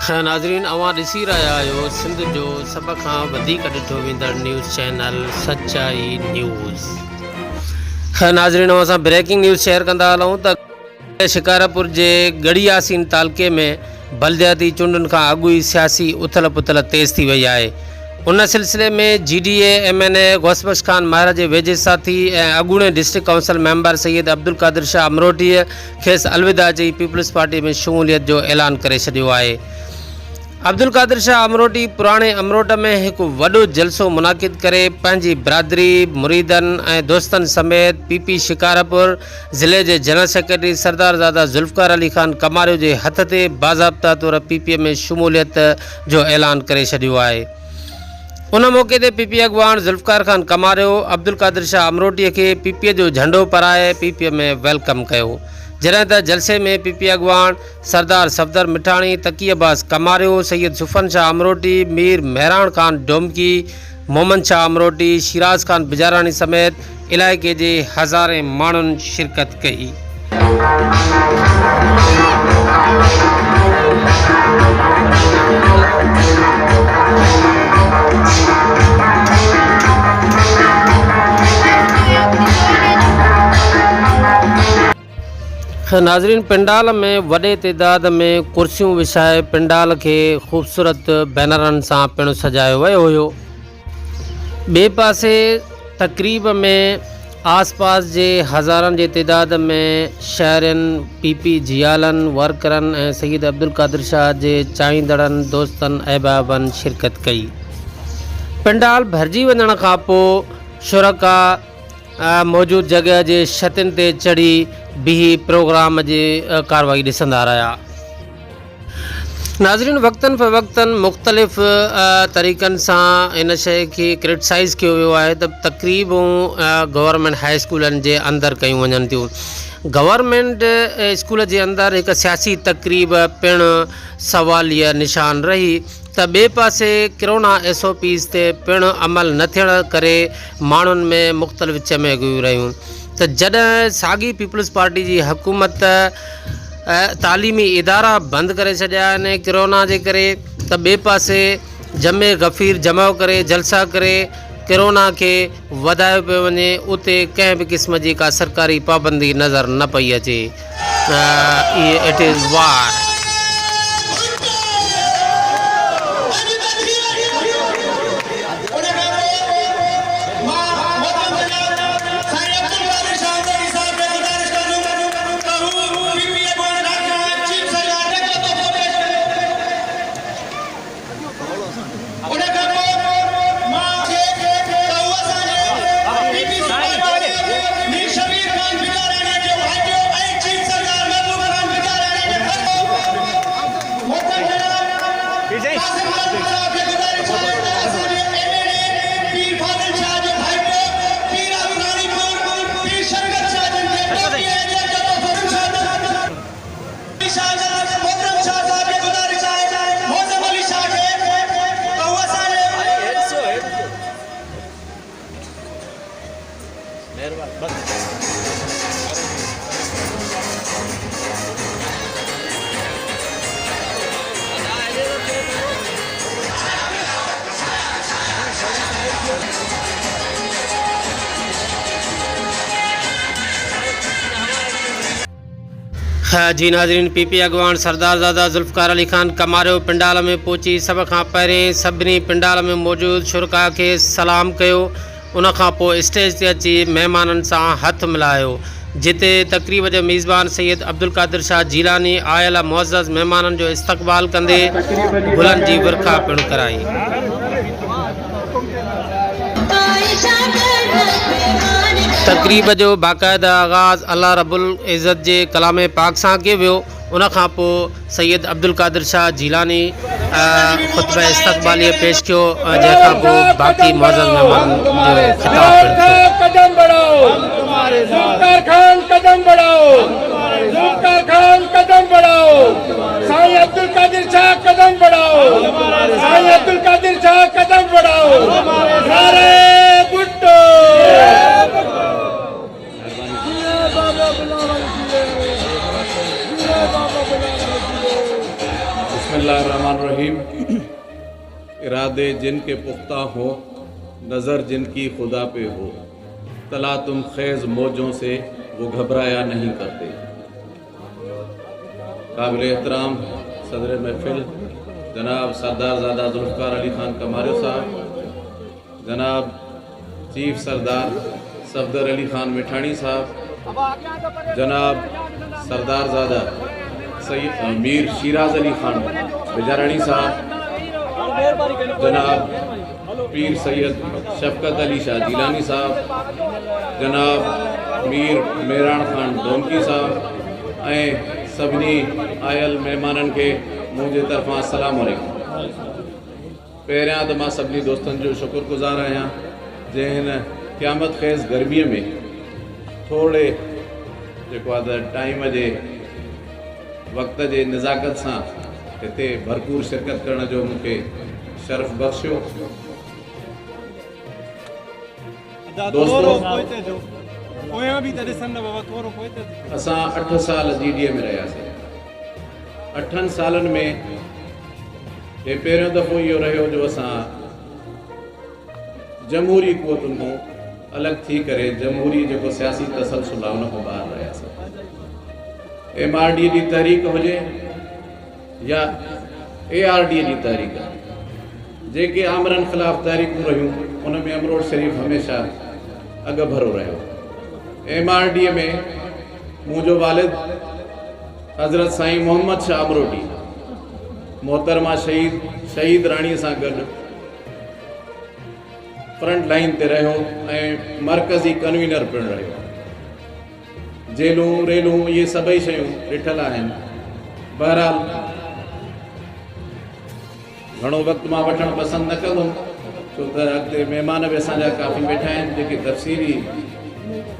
नाज़रीन, अवां ॾिसी रहिया आहियो सिंध जो सभ खां वधीक ॾिठो वेंदड़ न्यूज़ चैनल सचाई न्यूज़। नाज़रीन, असां ब्रेकिंग न्यूज़ शेयर कंदा हलूं त शिकारपुर जे गढ़ियासीन तालुके में बलदियाती चूंडुनि खां अॻु ई सियासी उथल पुथल तेज़ थी वई आहे। उन सिलसिले में GDA MNA गौसबख्श खान महर जे वेझे साथी ऐं अॻूणे district council member Syed Abdul Qadir Shah अमरोटीअ खेसि अलविदा चई पीपल्स पार्टी में शमूलियत जो ऐलान करे छॾियो आहे। अब्दुल कादिर शाह अमरोटी पुराणे अमरोट में एक वॾो जलसो मुनाक़िद करे पंहिंजी बिरादरी मुरीदनि ऐं दोस्तनि समेत PP शिकारपुर ज़िले जे जनरल सेक्रेटरी सरदारज़ादा ज़ुल्फ़कार अली ख़ान कमारियो जे हथ ते बाज़ाब्ता तौर PP में शमूलियत जो ऐलान करे छॾियो आहे। उन मौक़े ते PP अॻवान ज़ुल्फ़कार ख़ान कमारियो अब्दुल कादिर शाह अमरोटीअ खे PP जो झंडो पाराए PP में वेलकम कयो। जॾहिं त जलसे में PP अॻवान सरदार सफ़दर मिठाणी, तकी अब्बास कमारियो, सैयद सुफ़न शाह अमरोटी, मीर मेहरान ख़ान डोमकी, मोहम्मद शाह अमरोटी, शिराज ख़ान बिजारानी समेत इलाइक़े जे हज़ारे माण्हुनि शिरकत कई। नाज़रीन, पंडाल में वॾे तइदाद में कुर्सियूं विछाए पंडाल के ख़ूबसूरत बैनरनि सां पिणु सजायो वियो हुयो। ॿिए पासे तक़रीब में आसपास जे हज़ारनि जे तइदाद में शहरनि, PP जियालनि, वर्करनि ऐं सैयद अब्दुल कादिर शाह जे चाहींदड़नि दोस्तनि अहबाबनि शिरकत कई। पंडाल भरिजी वञण खां पोइ शुरका मौजूद जगह जे छतनि ते चढ़ी बीही प्रोग्राम जी कार्रवाई ॾिसंदा रहिया। नाज़रीन, वक्तन फ़वक्तन मुख़्तलिफ़ तरीक़नि सां इन शइ खे क्रिटिसाइज़ कयो वियो आहे त तक़रीबूं गवर्नमेंट हाई स्कूलनि जे अंदरि कयूं वञनि थियूं। गवर्नमेंट स्कूल जे अंदरि हिकु सियासी तक़रीब पिणु सवालिया निशान रही त ॿिए पासे कोरोना SOPs ते पिणु अमल न थियण करे माण्हुनि में मुख़्तलिफ़ चमेगियूं रहियूं। त जॾहिं साॻी पीपल्स पार्टी जी हुकूमत तालीमी इदारा बंदि करे छॾिया आहिनि कोरोना जे करे, त ॿिए पासे जमे गफ़ीर जमा करे जलसा करे कोरोना खे वधायो पियो वञे, उते कंहिं बि क़िस्म जी का सरकारी पाबंदी नज़र न पई अचे। इट इज़ वार। जी नाज़रीन, PP अॻवान सरदारज़ादा ज़ुल्फ़कार अली ख़ान कमारियो पंडाल में पहुची सभ खां पहिरें सभिनी पंडाल में मौजूद शुरका खे सलाम कयो। उन खां पोइ स्टेज ते अची महिमाननि सां हथ मिलायो, जिते तक़रीब जो मेज़बान सैयद अब्दुल कादिर शाह जीलानी आयल मुअज़्ज़ज़ महिमाननि जो इस्तक़बाल कंदे गुलनि जी वर्खा पिणु कराई। तक़रीब जो बाक़ायदा आगाज़ अल्लाह रब्बुल इज़्ज़त जे कलाम पाक सां कयो वियो। उन खां पोइ सैयद अब्दुल कादिर शाह जीलानी ख़ुतबा इस्तक़बालिया पेश कयो, जंहिंखां पोइ बाक़ी मुअज़्ज़ज़ महिमाननि जो ख़िताब पिणु थियो। कदम बढ़ाओ, ज़ुल्फ़कार खान कदम बढ़ाओ, ज़ुल्फ़कार खान कदम बढ़ाओ, साईं अब्दुल कादिर शाह कदम बढ़ाओ, साईं अब्दुल कादिर शाह कदम बढ़ाओ। नारे भुट्टो। बिस्मिल्लाहिर्रहमानिर्रहीम। इरादे जिनके पुख्ता हो, नज़र जिनकी खुदा पे हो, तला तुम खेज मौजों से वो घबराया नहीं करते। काबिल एहतराम सदर महफिल जनाब सरदारज़ादा जुल्फ़िकार अली खान कमारी साहब, जनाब चीफ सरदार सफदर अली खान मिठानी साहब, जनाब सरदारज़ादा सैयद मीर शिराज अली खान बिजारणी साहब, जनाब पीर सैयद शफकत अली शाह जिलानी साहब, जनाब मीर मेहरान खान डोमकी साहब ऐं सभिनी आयल महिमाननि खे मुंहिंजे तरफ़ां अस्सलामु अलैकुम। पहिरियां त मां सभिनी दोस्तनि जो शुक्रगुज़ार आहियां जंहिं हिन क़यामत ख़ेज़ गर्मीअ में थोरे जेको आहे त टाइम जे वक़्त जे नज़ाकत सां हिते भरपूर शिरकत करण जो मूंखे शर्फ़ बख़्शियो। दोस्तों, असां 8 साल GDA में रहियासीं। 8 सालनि में हे पहिरियों दफ़ो इहो रहियो जो असां जमहूरी क़ुवतुनि खां अलॻि थी करे जमहूरी जेको सियासी तसलसल आहे उन खां ॿाहिरि रहियासीं। MRD जी तहरीक हुजे या ARD जी तहरीक, जेके आमरनि ख़िलाफ़ तहरीकूं रहियूं उन में अमरोड़ शरीफ़ हमेशह अॻु भरो रहियो। MRD में मुंहिंजो वालिद हज़रत साईं मोहम्मद शाह अमरोटी मोहतरमा शहीद राणीअ सां गॾु फ्रंट लाइन ते रहियो ऐं मरकज़ी कन्वीनर पिणु रहियो। जेलूं रेलूं इहे सभई शयूं ॾिठल आहिनि। बहरहाल घणो वक़्तु मां वठणु पसंदि न कंदुमि छो त अॻिते महिमान बि असांजा काफ़ी वेठा आहिनि जेके तफ़सीली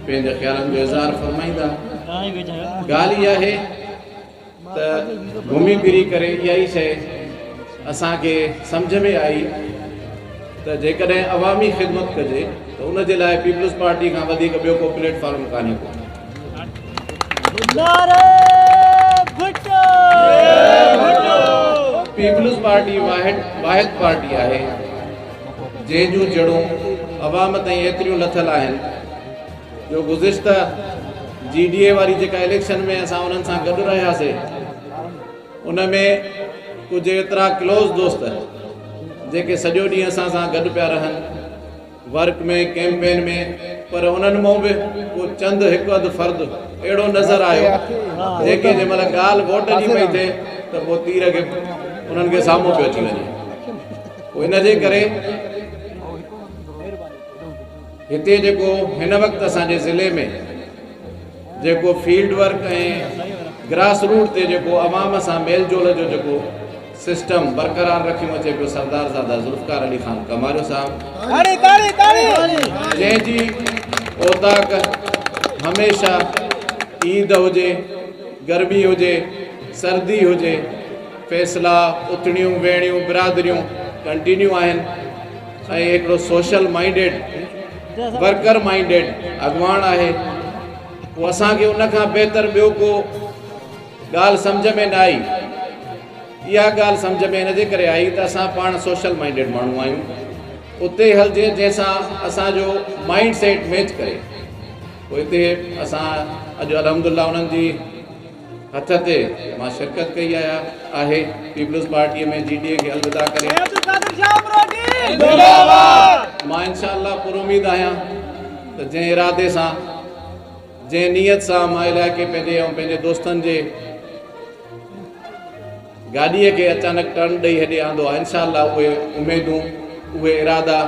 पंहिंजे ख़्यालनि जो इज़हार फरमाईंदा। ॻाल्हि इहा आहे त घुमी फिरी करे इहा ई शइ असांखे सम्झ में आई त जेकॾहिं अवामी ख़िदमत कजे त उन जे लाइ पीपल्स पार्टी खां वधीक ॿियो को प्लेटफॉर्म कान्हे को। पीपल्स पार्टी वाहिद पार्टी आहे जंहिं जूं जड़ूं अवाम ताईं एतिरियूं लथल आहिनि जो गुज़िश्ता GDA वारी जेका इलेक्शन में असां उन्हनि सां गॾु रहियासीं उन में कुझु एतिरा क्लोज़ दोस्त जेके सॼो ॾींहुं असां सां गॾु पिया रहनि वर्क में कैंपेन में, पर उन्हनि मां बि को चंद हिकु अधु फ़र्दु अहिड़ो नज़र आयो जेके जंहिं महिल ॻाल्हि वोट जी पई थिए त पोइ तीर खे उन्हनि खे साम्हूं पियो अची वञे। पोइ इन जे करे हिते जेको हिन वक़्तु असांजे ज़िले में जेको फील्ड वर्क ऐं ग्रास रूट ते जेको अवाम सां मेल जोल जो जेको सिस्टम बरक़रार रखियो अचे पियो सरदारज़ादा जुल्फ़िकार अली खान कमारियो साहब, जंहिंजी औताक हमेशह ईद हुजे, गर्मी हुजे, सर्दी हुजे, फ़ैसिला उथणियूं वेहणियूं बिरादरियूं कंटिन्यू आहिनि ऐं हिकिड़ो सोशल माइंडेड वर्कर माइंडेड अॻुवान आहे। पोइ असांखे उन खां बहितर ॿियो को ॻाल्हि सम्झ में न आई। इहा ॻाल्हि सम्झ में इन जे करे आई त असां पाण सोशल माइंडेड माण्हू आहियूं। उते हलिजे जंहिंसां असांजो माइंड सेट मैच करे। पोइ हिते असां अॼु अल्हम्दुलिल्लाह उन्हनि जी हथ ते मां शिरकत कई आहे पीपल्स पार्टीअ में GDA खे अलविदा करे। मां इंशाअल्लाह पुरुमीद आहियां त जंहिं इरादे सां जंहिं नीयत सां मां इलाइक़े पंहिंजे ऐं पंहिंजे दोस्तनि जे गाॾीअ खे अचानक टर्न ॾेई हेॾे आंदो आहे, इंशाअल्लाह उहे उमेदूं उहे इरादा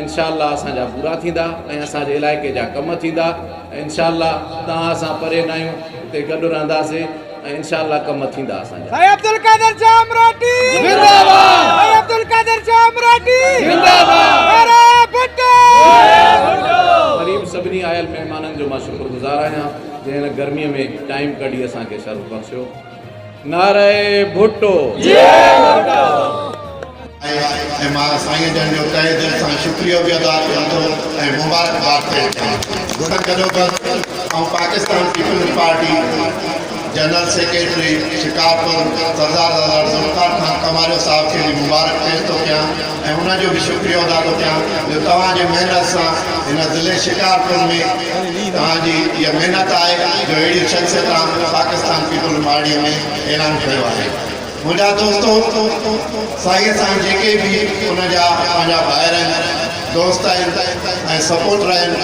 इंशाअल्लाह असांजा पूरा थींदा ऐं असांजे इलाइक़े जा कम थींदा। ऐं इंशाअल्लाह तव्हां असां परे न आहियूं, हिते गॾु रहंदासीं ऐं इंशाअल्लाह कम थींदा असांजा। ग़रीब सभिनी आयल महिमाननि जो मां शुक्रगुज़ार आहियां जंहिं हिन गर्मीअ में टाइम कढी असांखे शर्फ़ बख़्शियो। नारे भुट्टो ऐं मां साईं जन जो तहे दिलि सां शुक्रिया बि अदा कयां थो ऐं मुबारकबाद थिए थो। गॾो गॾु ऐं Pakistan Peoples Party general secretary Shikarpur Sardar Zulfiqar Khan Kamario साहब खे बि मुबारक पेश थो कयां ऐं हुनजो बि शुक्रिया अदा थो कयां जो तव्हांजे महिनत सां हिन ज़िले शिकारपुर में तव्हांजी इहा महिनत आहे जो अहिड़ी शख़्सियत पाकिस्तान पीपल्स पार्टीअ में ऐलान कयो आहे। मुंहिंजा दोस्तो साईं सां जेके बि हुनजा पंहिंजा ॿाहिरि आहिनि दोस्त आहिनि ऐं सपोर्टर आहिनि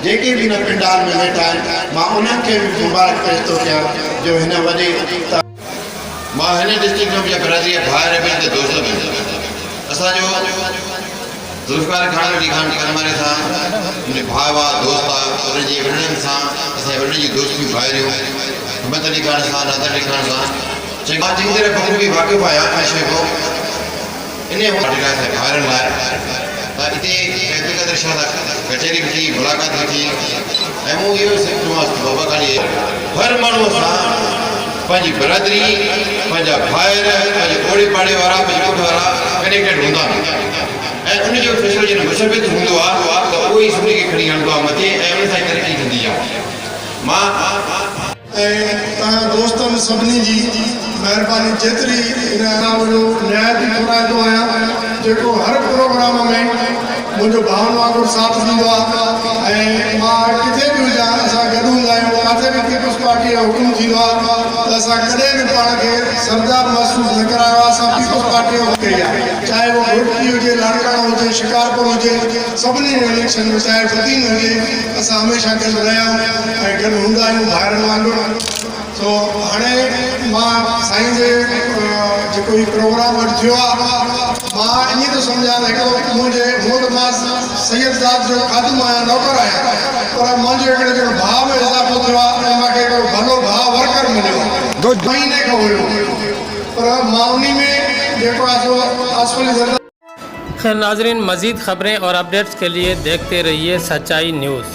जेके बि हिन पिंडाल में वेठा आहिनि मां उन्हनि खे बि मुबारक पेश थो कयां जो हिन वॾे मां हिन डिस्ट्रिक्ट में मुंहिंजा बिरादरी भाइर बि त दोस्त बि असांजो ज़ुल्फ़िकार खान अली खान कमारे सां मुंहिंजे भाउ आहे दोस्त आहे उनजी वॾनि सां असांजे वॾनि जी दोस्ती भाइरियूं हिम्मत अली खान सां नादर अली खान सां मां चङी तरह बख़ूबी वाक़िफ़ आहियां ऐं शेखो इन भाइरनि लाइ त हिते व्यक्तिगत रिश्ता कचहरी बि थी मुलाक़ात बि थी ऐं मूं इहो चयोमांसि बाबा खाली हर माण्हू सां पंहिंजी बिरादरी पंहिंजा भाइर पंहिंजे ओड़े पाड़े वारा पंहिंजे ॻोठ वारा कनेक्टेड हूंदा ऐं उनजो फ़ैसिलो जॾहिं मुशबित हूंदो आहे त उहो ई सभिनी खे खणी हलंदो आहे मथे ऐं उन सां तरक़ी थींदी आहे। मां ऐं तव्हां दोस्तनि सभिनी जी महिरबानी जेतिरी हिन वॾो न्याय बि घुराईंदो आहियां जेको हर प्रोग्राम में मुंहिंजो भाउनि वांगुरु साथ ॾींदो आहे ऐं मां किथे बि हुजां असां गॾु हूंदा आहियूं किथे बि पीपल्स पार्टीअ जो हुकुम थींदो आहे त असां कॾहिं बि पाण खे सरदार महसूसु न करायो आहे। असां पीपल्स पार्टीअ जो कई आहे चाहे उहो घोटकी हुजे लाड़काणा हुजे शिकारपुर हुजे सभिनी इलेक्शन में चाहे फतीन हुजे असां हमेशह गॾु रहिया ऐं गॾु हूंदा आहियूं भाइरनि वांगुरु। सो हाणे मां साईं जे जेको हीउ प्रोग्राम वटि थियो आहे मां इन थो सम्झां त हिकिड़ो मुंहिंजे मूं त मां सैयददाद जो ख़ादिम आहियां नौकर आहियां पर मुंहिंजो हिकिड़े जेको भाउ में इज़ाफ़ो थियो आहे ऐं मूंखे हिकिड़ो भलो भाउ वर्कर मिलियो आहे महीने खां हुयो पर मां उन में जेको आहे सो आसफली ज़रदा। खैर नाजरीन, मज़ीद खबरें और अपडेट्स के लिए देखते रहिए सच्चाई न्यूज़।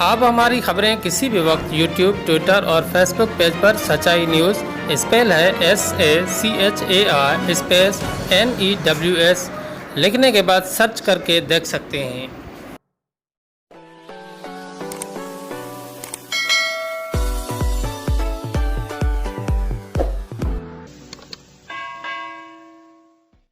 आप हमारी खबरें किसी भी वक्त यूट्यूब, ट्विटर और फेसबुक पेज पर सच्चाई न्यूज़ स्पेल है SACHAI स्पेस NEWS लिखने के बाद सर्च करके देख सकते हैं।